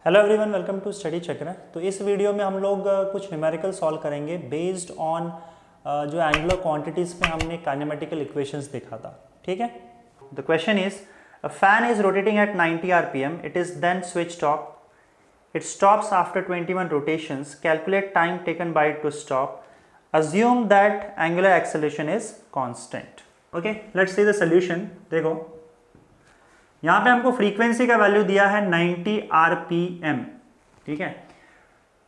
Hello everyone, welcome to study Chakra. तो इस video में हम लोग कुछ न्यूमेरिकल सॉल्व करेंगे बेस्ड ऑन जो एंगुलर क्वांटिटीज़ पे हमने काइनेमेटिकल इक्वेशंस देखा था। ठीक है, the question is a fan is rotating at 90 RPM, it is then switched off, it stops after 21 rotations, calculate time taken by it to stop, assume that angular acceleration is constant. Okay, let's see the solution. देखो यहाँ पे हमको frequency का value दिया है 90 RPM. ठीक है,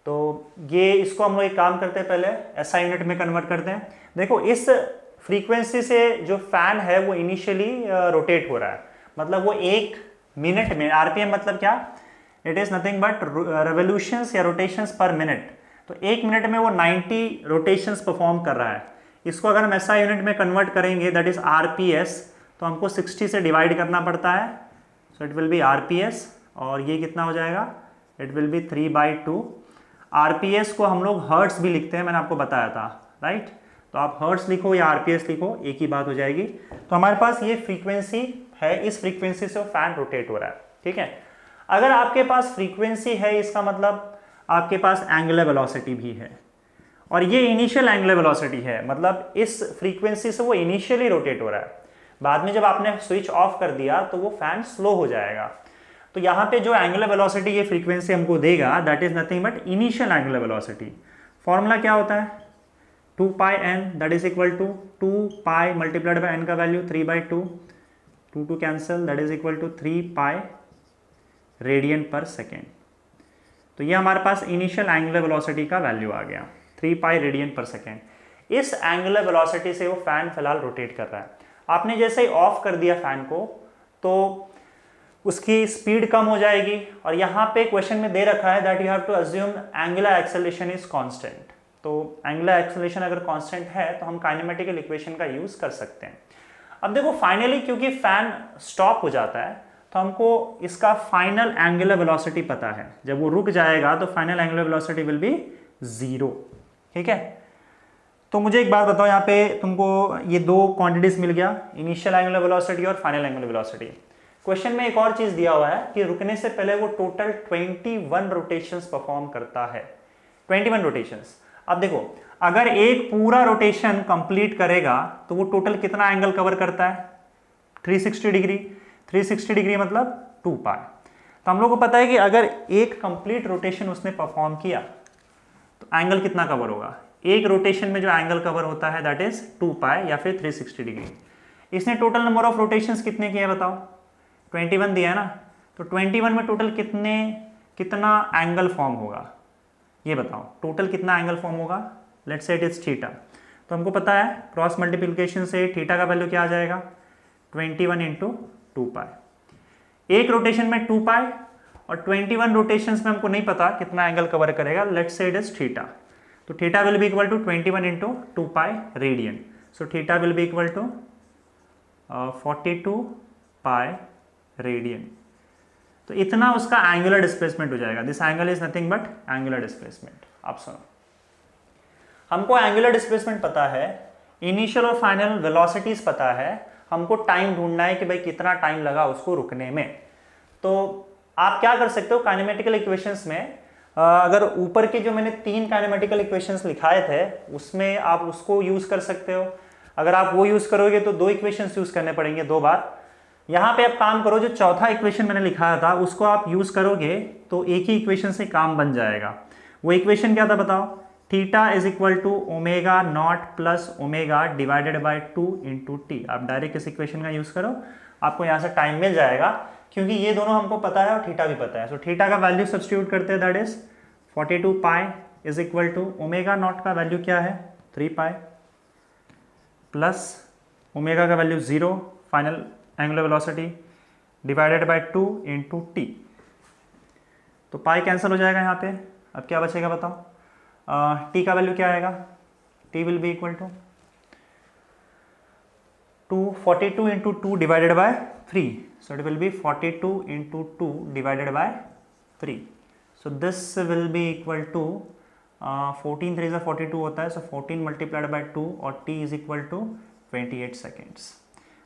तो ये इसको हम लोग एक काम करते हैं, पहले एसआई यूनिट में कन्वर्ट करते हैं। देखो इस फ्रीक्वेंसी से जो फैन है वो इनिशियली रोटेट हो रहा है, मतलब वो एक मिनट में, आरपीएम मतलब क्या, it is nothing but revolutions या रोटेशंस पर मिनट। तो एक मिनट में वो 90 रोटेशंस परफॉर्म कर रहा है। इसको अगर हम एसआई यूनिट में कन्वर्ट करेंगे, दैट इज आरपीएस, तो हमको 60 से डिवाइड करना पड़ता है। सो इट विल बी आरपीएस, और ये कितना हो जाएगा, इट विल बी 3/2। आरपीएस को हम लोग हर्ट्स भी लिखते हैं, मैंने आपको बताया था, राइट। तो आप हर्ट्स लिखो या आरपीएस लिखो, एक ही बात हो जाएगी। तो हमारे पास ये फ्रीक्वेंसी है, इस फ्रीक्वेंसी से फैन रोटेट हो रहा है। ठीक है, अगर आपके पास फ्रीक्वेंसी है, इसका मतलब आपके पास एंगुलर वेलोसिटी भी है, और ये इनिशियल एंगुलर वेलोसिटी है, मतलब इस फ्रीक्वेंसी से वो इनिशियली रोटेट हो रहा है। बाद में जब आपने स्विच ऑफ कर दिया तो वो फैन स्लो हो जाएगा। तो यहाँ पे जो एंगुलर वेलोसिटी ये फ्रीक्वेंसी हमको देगा, that is nothing but initial angular velocity. Formula क्या होता है, 2πn, that is equal to 2π multiplied by n का value 3/2, 2 cancel, that is equal to 3π radian per second. तो ये हमारे पास इनिशियल एंगुलर वेलोसिटी का वैल्यू आ गया, 3π रेडियन पर सेकेंड। इस एंगुलर वेलोसिटी से वो फैन फिलहाल रोटेट कर रहा है। आपने जैसे ही ऑफ कर दिया फैन को तो उसकी स्पीड कम हो जाएगी, और यहाँ पे क्वेश्चन में दे रखा है that you have to assume angular acceleration is constant. तो एंगुलर एक्सेलरेशन अगर कांस्टेंट है तो हम काइनेमेटिकल इक्वेशन का यूज कर सकते हैं। अब देखो फाइनली क्योंकि फैन स्टॉप हो जाता है तो हमको इसका फाइनल एंगुलर वेलोसिटी पता है। जब वो रुक जाएगा तो final angular velocity will be 0। ठीक है, तो मुझे एक बात बताओ, यहाँ पे तुमको ये दो क्वांटिटीज मिल गया, इनिशियल एंगुलर वेलोसिटी और फाइनल एंगुलर वेलोसिटी। क्वेश्चन में एक और चीज दिया हुआ है कि रुकने से पहले वो टोटल 21 रोटेशंस परफॉर्म करता है, 21 रोटेशंस। अब देखो अगर एक पूरा रोटेशन कंप्लीट करेगा तो वो टोटल कितना एंगल कवर करता है, 360 डिग्री। 360 डिग्री मतलब 2π। तो हम लोग को पता है कि अगर एक कंप्लीट रोटेशन उसने परफॉर्म किया तो एंगल कितना कवर होगा। एक रोटेशन में जो एंगल कवर होता है दैट इज 2π या फिर 360 डिग्री। इसने टोटल नंबर ऑफ रोटेशंस कितने किए बताओ, 21 दिया है ना। तो 21 में टोटल कितना एंगल फॉर्म होगा, ये बताओ, टोटल कितना एंगल फॉर्म होगा। Let's say it is theta. तो हमको पता है क्रॉस मल्टीप्लिकेशन से थीटा का वैल्यू क्या आ जाएगा, 21 इंटू 2π। एक रोटेशन में 2π और 21 रोटेशंस में हमको नहीं पता कितना एंगल कवर करेगा। Let's say it is theta. तो theta will be equal to 21 into 2π radian. So theta will be equal to 42π radian. तो इतना उसका एंगुलर डिस्प्लेसमेंट हो जाएगा। This angle is nothing but angular displacement. आप सुनो, हमको एंगुलर डिस्प्लेसमेंट पता है, इनिशियल और फाइनल वेलोसिटीज पता है, हमको टाइम ढूंढना है कि भाई कितना टाइम लगा उसको रुकने में। तो आप क्या कर सकते हो काइनेमेटिकल इक्वेशंस में, अगर ऊपर के जो मैंने 3 काइनेमेटिकल इक्वेशंस लिखाए थे उसमें आप उसको यूज कर सकते हो। अगर आप वो यूज करोगे तो 2 इक्वेशंस यूज करने पड़ेंगे 2 बार। यहाँ पे आप काम करो, जो चौथा इक्वेशन मैंने लिखाया था उसको आप यूज करोगे तो एक ही इक्वेशन से काम बन जाएगा। वो इक्वेशन क्या था बताओ, theta is equal to omega not plus omega divided by 2 into T. आप डायरेक्ट इस इक्वेशन का यूज करो, आपको यहाँ से टाइम मिल जाएगा, क्योंकि ये दोनों हमको पता है और थीटा भी पता है। सो थीटा का वैल्यू सब्स्टिट्यूट करते हैं, that is 42π is equal to omega not का वैल्यू क्या है 3π प्लस ओमेगा का value 0, final angular velocity, divided by 2 into T. तो पाई कैंसिल हो जाएगा यहाँ पे। अब क्या बचेगा बताओ, टी का वैल्यू क्या आएगा, T will be equal to 42 into 2 divided by 3। So it will be 42 into 2 divided by 3। So this will be equal to 14 3 42 होता है। सो 14 मल्टीप्लाइड बाय 2 और t is equal to 28 seconds.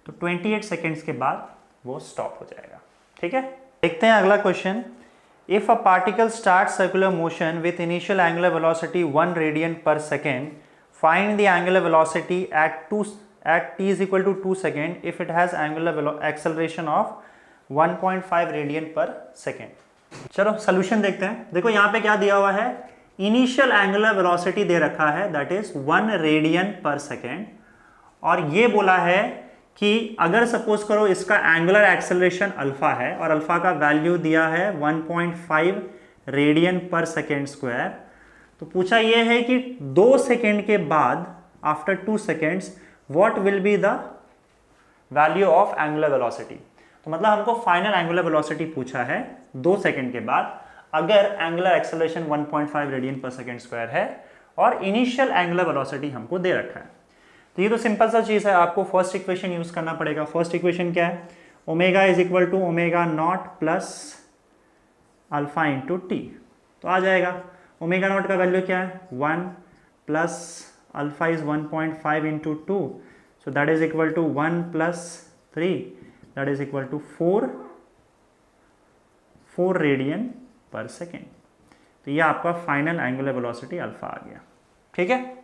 तो 28 सेकेंड्स के बाद वो स्टॉप हो जाएगा। ठीक है, देखते हैं अगला question. If a particle starts circular motion with initial angular velocity 1 radian per second, find the angular velocity at t is equal to 2 second if it has angular acceleration of 1.5 radian per second। चलो solution देखते हैं। देखो यहाँ पे क्या दिया हुआ है, इनिशियल एंगुलर वेलोसिटी दे रखा है that is 1 radian per second, और ये बोला है कि अगर सपोज करो इसका एंगुलर एक्सेलरेशन अल्फा है और अल्फा का वैल्यू दिया है 1.5 रेडियन पर सेकेंड स्क्वायर, तो पूछा ये है कि 2 सेकेंड के बाद after 2 seconds what will be the value of angular velocity. तो मतलब हमको फाइनल एंगुलर वेलोसिटी पूछा है 2 सेकेंड के बाद अगर angular acceleration 1.5 radian per second square है और इनिशियल एंगुलर वेलोसिटी हमको दे रखा है। तो ये तो सिंपल सा चीज़ है, आपको फर्स्ट इक्वेशन यूज करना पड़ेगा। फर्स्ट इक्वेशन क्या है, omega is equal to omega not plus alpha into T. तो आ जाएगा ओमेगा नॉट का वैल्यू क्या है 1 plus alpha is 1.5 into 2, so that is equal to 1 plus 3 that is equal to 4 radian per second. तो ये आपका फाइनल एंगुलर वेलोसिटी अल्फा आ गया। ठीक है।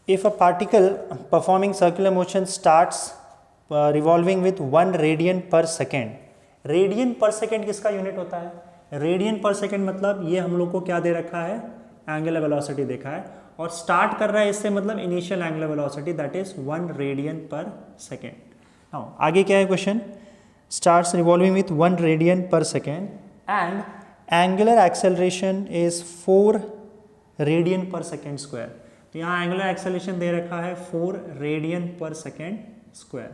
If a particle performing circular motion starts revolving with 1 radian per second, radian per second किसका unit होता है, रेडियन पर सेकेंड मतलब ये हम लोग को क्या दे रखा है, एंगुलर वेलोसिटी देखा है, और स्टार्ट कर रहा है इससे मतलब initial angular velocity that is 1 radian per second. Now आगे क्या है question, starts revolving with 1 radian per second and angular acceleration is 4 radian per second square. तो यहाँ एंगुलर एक्सेलरेशन दे रखा है 4 रेडियन पर सेकेंड स्क्वायर,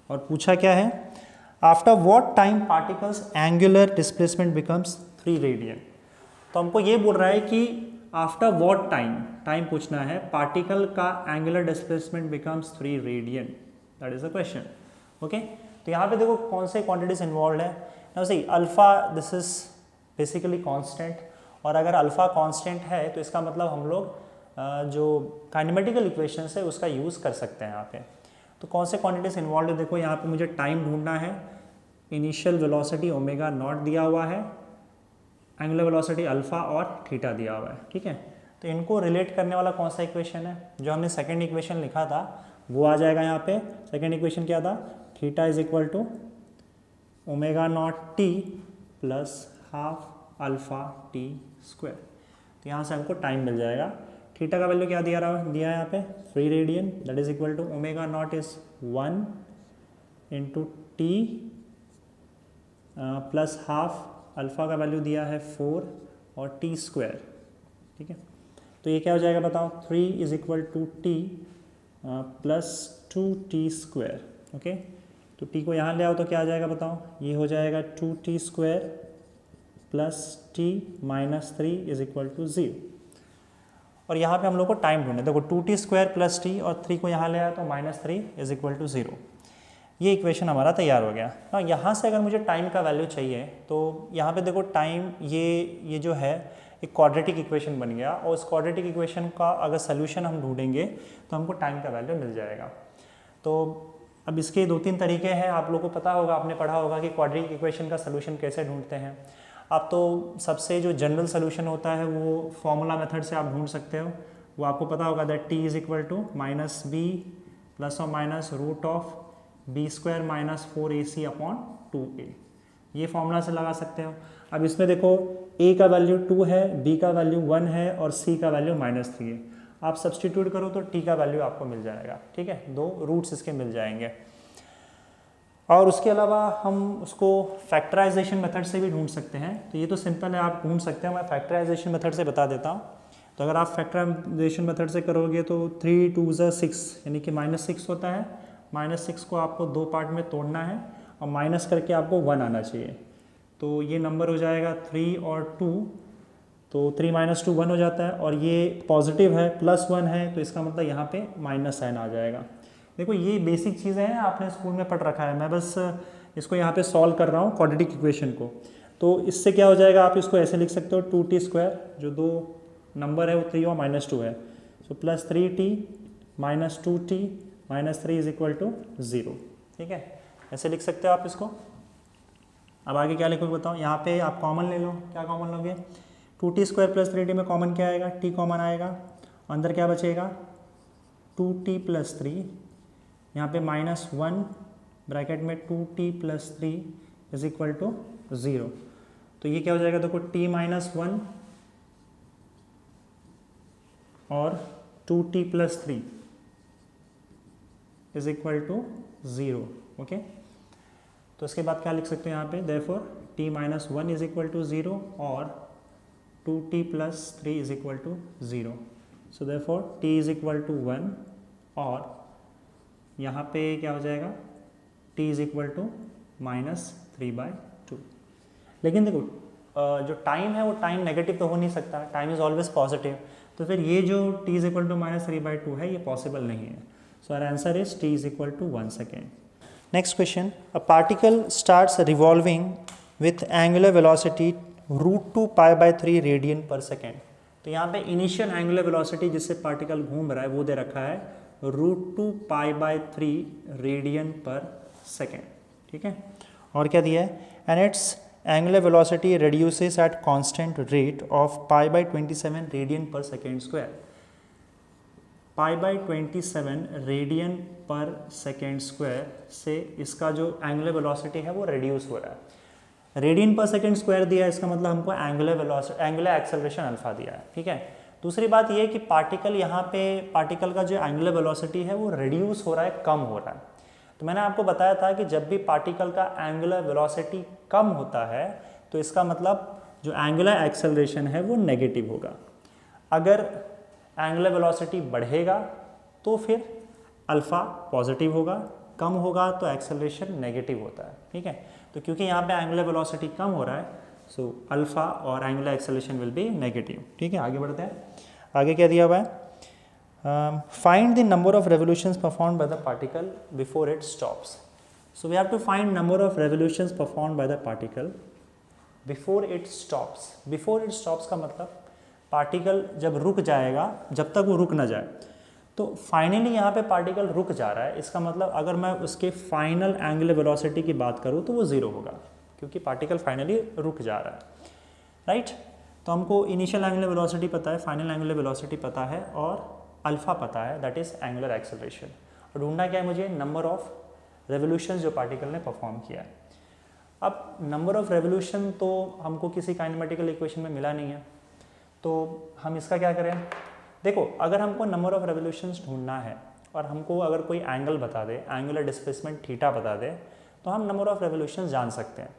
और पूछा क्या है, after what time particles angular displacement becomes 3 radian. तो हमको ये बोल रहा है कि आफ्टर व्हाट टाइम पूछना है, पार्टिकल का angular displacement becomes 3 radian, that is the question. Okay, तो यहाँ पे देखो कौन से क्वांटिटीज इन्वॉल्व है। Now see alpha this is basically constant, और अगर अल्फा कांस्टेंट है तो इसका मतलब हम लोग जो काइनेमेटिकल इक्वेशंस है उसका यूज़ कर सकते हैं यहाँ पे। तो कौन से क्वांटिटीज इन्वॉल्व है, देखो यहाँ पे मुझे टाइम ढूंढना है, इनिशियल वेलोसिटी ओमेगा नॉट दिया हुआ है, एंगुलर वेलोसिटी अल्फा और थीटा दिया हुआ है। ठीक है, तो इनको रिलेट करने वाला कौन सा इक्वेशन है, जो हमने सेकेंड इक्वेशन लिखा था वो आ जाएगा यहाँ पे। सेकेंड इक्वेशन क्या था, theta is equal to omega not T plus half alpha T square. तो यहाँ से हमको टाइम मिल जाएगा। थीटा का वैल्यू क्या दिया है यहाँ पे 3 radian, that is equal to omega not is 1 into T plus half alpha का वैल्यू दिया है 4 और टी स्क्वायर। ठीक है, तो ये क्या हो जाएगा बताओ, 3 is equal to T plus 2t square. Okay, तो टी को यहाँ ले आओ तो क्या आ जाएगा बताओ, ये हो जाएगा 2t square plus T minus 3 is equal to 0। और यहाँ पे हम लोग को टाइम ढूंढना है, देखो 2t स्क्वायर प्लस टी और 3 को यहाँ ले आया तो माइनस 3 इज इक्वल टू 0। ये इक्वेशन हमारा तैयार हो गया ना। यहाँ से अगर मुझे टाइम का वैल्यू चाहिए तो यहाँ पे देखो टाइम ये जो है एक क्वाड्रेटिक इक्वेशन बन गया, और उस क्वाड्रेटिक इक्वेशन का अगर सोल्यूशन हम ढूंढेंगे तो हमको टाइम का वैल्यू मिल जाएगा। तो अब इसके 2-3 तरीके हैं, आप लोगों को पता होगा, आपने पढ़ा होगा कि क्वाड्रेटिक इक्वेशन का सोल्यूशन कैसे ढूंढते हैं। आप तो सबसे जो जनरल सोल्यूशन होता है वो फॉर्मूला मेथड से आप ढूंढ सकते हो, वो आपको पता होगा that T is equal to minus B plus और minus root of B square minus 4ac upon 2a, ये फॉर्मूला से लगा सकते हो। अब इसमें देखो a का वैल्यू 2 है, b का वैल्यू 1 है और c का वैल्यू माइनस 3 है। आप सब्सटीट्यूट करो तो t का वैल्यू आपको मिल जाएगा। ठीक है, 2 रूट्स इसके मिल जाएंगे। और उसके अलावा हम उसको फैक्टराइजेशन मेथड से भी ढूंढ सकते हैं। तो ये तो सिंपल है, आप ढूंढ सकते हैं, मैं फैक्टराइजेशन मेथड से बता देता हूँ। तो अगर आप फैक्टराइजेशन मेथड से करोगे तो 3 2 6 यानी कि -6 होता है। -6 को आपको 2 पार्ट में तोड़ना है और माइनस करके आपको 1 आना चाहिए। तो ये नंबर हो जाएगा 3 और 2, तो 3 - 2 1 हो जाता है, और ये पॉजिटिव है +1 है तो इसका मतलब यहाँ पे माइनस साइन आ जाएगा। देखो ये बेसिक चीज़ें हैं, आपने स्कूल में पढ़ रखा है, मैं बस इसको यहाँ पे सॉल्व कर रहा हूँ क्वाड्रेटिक इक्वेशन को। तो इससे क्या हो जाएगा, आप इसको ऐसे लिख सकते हो 2t स्क्वायर, जो 2 नंबर है वो 3 और -2 है, so plus 3t minus 2t minus 3 is equal to 0। ठीक है, ऐसे लिख सकते हो आप इसको। अब आगे क्या लिखोगे बताओ, यहाँ पे आप कॉमन ले लो, क्या कॉमन लोगे, 2t² + 3t में कॉमन क्या आएगा, t कॉमन आएगा, अंदर क्या बचेगा 2t + 3, यहाँ पे -1 ब्रैकेट में 2t + 3 = 0। तो ये क्या हो जाएगा देखो, t - 1 और 2t + 3 = 0। ओके, तो इसके बाद क्या लिख सकते हैं यहाँ पे, therefore t - 1 = 0 और 2t + 3 = 0। सो therefore t = 1 और यहाँ पे क्या हो जाएगा, t = -3/2। लेकिन देखो जो टाइम है वो टाइम नेगेटिव तो हो नहीं सकता, टाइम इज़ ऑलवेज पॉजिटिव, तो फिर ये जो t = -3/2 है ये पॉसिबल नहीं है। So our answer is t = 1 second. Next question, a particle starts revolving with angular velocity √2π/3 रेडियन/सेकेंड। तो यहाँ पे इनिशियल एंगुलर वेलोसिटी जिससे पार्टिकल घूम रहा है वो दे रखा है √2π/3 रेडियन/सेकेंड। ठीक है, और क्या दिया है, and it's angular velocity reduces at constant rate of π/27 रेडियन/सेकेंड²। π/27 रेडियन/सेकेंड² से इसका जो एंगुलर वेलोसिटी है वो रिड्यूस हो रहा है। रेडियन/सेकेंड² दिया है, इसका मतलब हमको एंगुलर एक्सेलरेशन अल्फा दिया है। ठीक है, दूसरी बात ये कि पार्टिकल यहाँ पे पार्टिकल का जो एंगुलर वेलोसिटी है वो रिड्यूस हो रहा है, कम हो रहा है। तो मैंने आपको बताया था कि जब भी पार्टिकल का एंगुलर वेलोसिटी कम होता है तो इसका मतलब जो एंगुलर एक्सेलरेशन है वो नेगेटिव होगा। अगर एंगुलर वेलोसिटी बढ़ेगा तो फिर अल्फ़ा पॉजिटिव होगा, कम होगा तो एक्सेलरेशन नेगेटिव होता है। ठीक है, तो क्योंकि यहाँ पे एंगुलर वेलोसिटी कम हो रहा है सो अल्फ़ा और angular acceleration will be negative. ठीक है, आगे बढ़ते हैं। आगे क्या दिया हुआ है, find the number of revolutions performed by the particle before it stops. So we have to find number of revolutions performed by the particle before it stops. Before it stops का मतलब पार्टिकल जब रुक जाएगा, जब तक वो रुक ना जाए। तो फाइनली यहाँ पे पार्टिकल रुक जा रहा है, इसका मतलब अगर मैं उसके फाइनल एंगुलर वेलोसिटी की बात करूँ तो वो ज़ीरो होगा, क्योंकि पार्टिकल फाइनली रुक जा रहा है। राइट, तो हमको इनिशियल एंगुलर वेलोसिटी पता है, फाइनल एंगुलर वेलोसिटी पता है और अल्फ़ा पता है, दैट इज़ एंगुलर एक्सेलरेशन। और ढूंढना क्या है मुझे, नंबर ऑफ रेवोल्यूशंस जो पार्टिकल ने परफॉर्म किया है। अब नंबर ऑफ रेवोल्यूशन तो हमको किसी काइनेमेटिकल इक्वेशन में मिला नहीं है, तो हम इसका क्या करें। देखो, अगर हमको नंबर ऑफ रेवोल्यूशंस ढूंढना है और हमको अगर कोई एंगल बता दे, एंगुलर डिस्प्लेसमेंट थीटा बता दे, तो हम नंबर ऑफ रेवोल्यूशंस जान सकते हैं।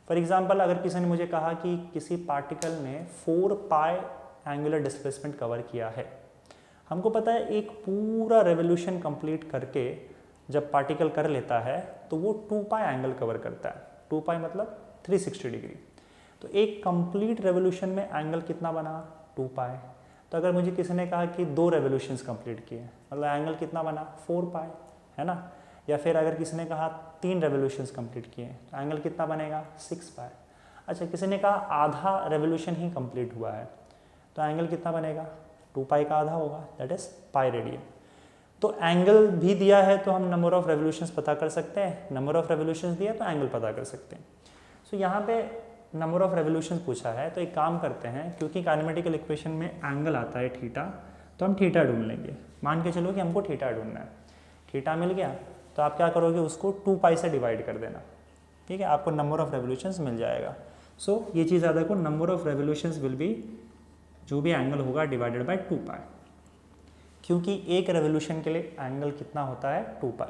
फॉर एग्जांपल, अगर किसी ने मुझे कहा कि किसी पार्टिकल ने 4π एंगुलर डिस्प्लेसमेंट कवर किया है, हमको पता है एक पूरा रेवोल्यूशन कंप्लीट करके जब पार्टिकल कर लेता है तो वो 2π एंगल कवर करता है। 2π मतलब 360 डिग्री। तो एक कंप्लीट रेवोल्यूशन में एंगल कितना बना, 2π। तो अगर मुझे किसी ने कहा कि 2 रेवोल्यूशंस कंप्लीट किए, मतलब एंगल कितना बना, 4π, है ना। या फिर अगर किसी ने कहा 3 रेवोल्यूशंस कंप्लीट किए तो एंगल कितना बनेगा, 6π। अच्छा, किसी ने कहा आधा रेवोल्यूशन ही कंप्लीट हुआ है तो एंगल कितना बनेगा, 2π का आधा होगा, दैट इज पाई रेडियन। तो एंगल भी दिया है तो हम नंबर ऑफ रेवोल्यूशंस पता कर सकते हैं, नंबर ऑफ रेवोल्यूशंस दिया तो एंगल पता कर सकते हैं। सो यहाँ पे नंबर ऑफ रेवोल्यूशंस पूछा है, तो एक काम करते हैं, क्योंकि काइनेमेटिकल इक्वेशन में एंगल आता है थीटा, तो हम थीटा ढूंढ लेंगे। मान के चलो कि हमको थीटा ढूंढना है, थीटा मिल गया तो आप क्या करोगे, उसको 2π से डिवाइड कर देना। ठीक है, आपको नंबर ऑफ रेवोल्यूशंस मिल जाएगा। सो ये चीज़ याद रखो, number of revolutions will be, जो भी एंगल होगा डिवाइडेड बाय 2π, क्योंकि एक रेवोल्यूशन के लिए एंगल कितना होता है, 2π।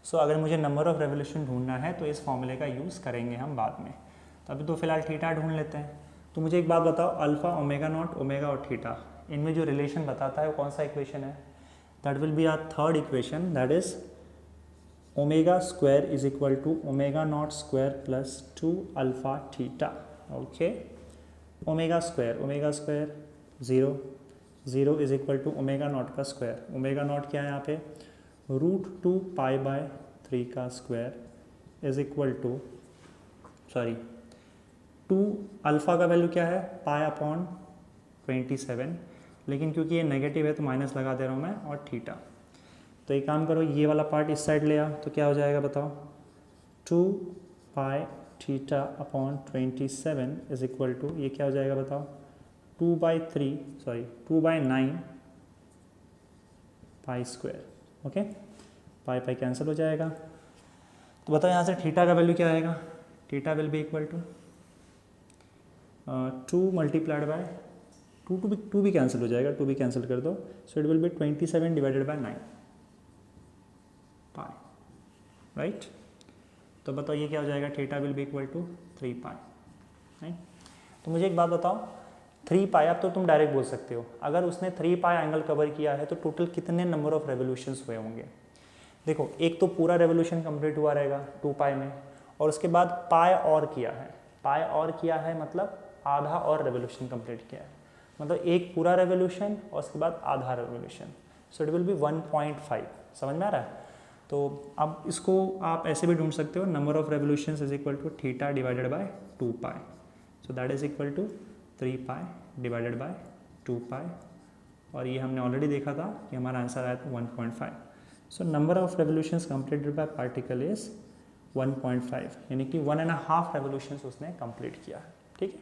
सो अगर मुझे नंबर ऑफ रेवोल्यूशन ढूंढना है तो इस फॉर्मूले का यूज़ करेंगे हम बाद में। तो अभी तो फिलहाल थीटा ढूंढ लेते हैं। तो मुझे एक बात बताओ, अल्फा, ओमेगा नॉट, ओमेगा और थीटा, इनमें जो रिलेशन बताता है वो कौन सा इक्वेशन है, that will be our third equation, that is omega square is equal to omega not square plus 2 alpha theta. Okay, omega square 0 0 is equal to omega not का स्क्वायर। ओमेगा नॉट क्या है यहाँ पे, √2π/3 का square is equal to 2 alpha का value क्या है, π/27, लेकिन क्योंकि ये नेगेटिव है तो माइनस लगा दे रहा हूँ मैं, और थीटा। तो एक काम करो, ये वाला पार्ट इस साइड ले आओ तो क्या हो जाएगा बताओ, 2π theta upon 27 is equal to, ये क्या हो जाएगा बताओ, 2/9 pi square. Okay, pi pi cancel हो जाएगा। तो बताओ यहाँ से थीटा का वैल्यू क्या आएगा, theta will be equal to 2 multiplied by 2 भी कैंसिल हो जाएगा, 2 भी कैंसिल कर दो, so it will be 27 divided by 9 pi, right. तो बताओ ये क्या हो जाएगा, theta will be equal to 3 pi, right. तो मुझे एक बात बताओ, 3 पाई, अब तो तुम डायरेक्ट बोल सकते हो, अगर उसने 3 पाई एंगल कवर किया है तो टोटल कितने नंबर ऑफ रेवोल्यूशंस हुए होंगे। देखो, एक तो पूरा रेवोल्यूशन कंप्लीट हुआ रहेगा 2 पाई में, और उसके बाद पाई और किया है, पाई और किया है मतलब आधा और रेवोल्यूशन कंप्लीट किया है, मतलब एक पूरा रेवोल्यूशन और उसके बाद आधा revolution, so it will B 1.5। समझ में आ रहा है। तो अब इसको आप ऐसे भी ढूंढ सकते हो, number of revolutions is equal to theta divided by 2 pi, so that is equal to 3 pi divided by 2 pi, और ये हमने ऑलरेडी देखा था कि हमारा आंसर आया था 1.5। So number of revolutions completed by particle is 1.5, यानी कि 1.5 रेवोल्यूशंस उसने कंप्लीट किया है। ठीक है।